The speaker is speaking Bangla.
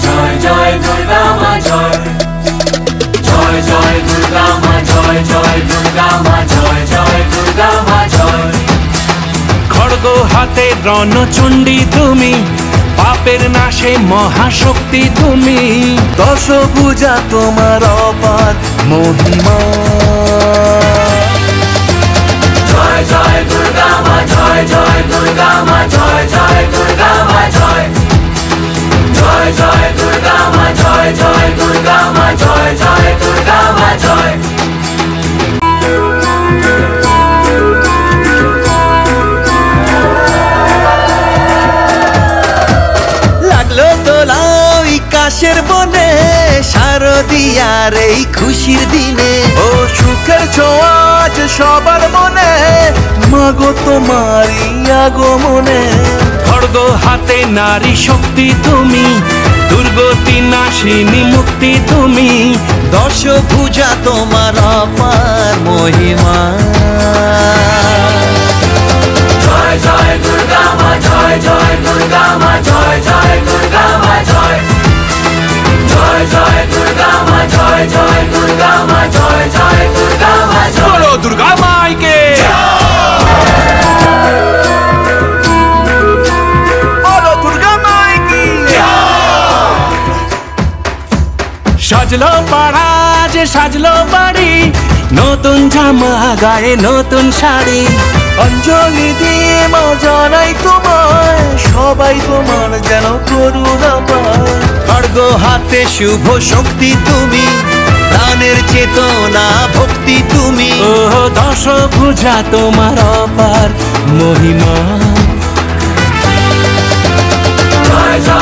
জয় জয় দুর্গা মা জয় জয় জয় দুর্গা মা জয় জয় দুর্গা মা জয় জয় দুর্গা মা জয়। খড়গ হাতে রণচণ্ডী তুমি, পাপের নাশে মহাশক্তি তুমি, দশভুজা তোমার অপার মহিমা। জয় জয় দুর্গা মা জয় জয় দুর্গা মা জয় জয় দুর্গা মা জয় জয় জয় দুর্গা মা জয় জয় দুর্গা মা জয় জয় দুর্গা মা জয়। লাগলো দোলাও কাশের বনে, শারদিয়ার এই খুশির দিনে, ও সুখের ছোঁয়াজ সবার মনে, মাগো তোমারই আগমনে। খড়গ হাতে নারী শক্তি তুমি, দুর্গতি নাশিনী মুক্তি তুমি, দশভুজা তোমার অপার মহিমা। জয় জয় দুর্গা মা জয় জয় দুর্গা মা জয় জয় দুর্গা মা জয় জয় জয় দুর্গা মা জয় জয় দুর্গা মা জয় জয় দুর্গা মা জয়। বলো দুর্গা মাইকে, বলো দুর্গা মাইকে। সাজলো পাড়া যে সাজলো বাড়ি, নতুন জামা গায়ে নতুন শাড়ি, অঞ্জলি দিয়ে মা জানাই তোমায়, সবাই তোমার যেন করুণা পায়। খড়গ হাতে শুভ শক্তি তুমি, প্রাণের চেতনা ভক্তি তুমি, ও দশভুজা তোমার অপার মহিমা। জয় জয়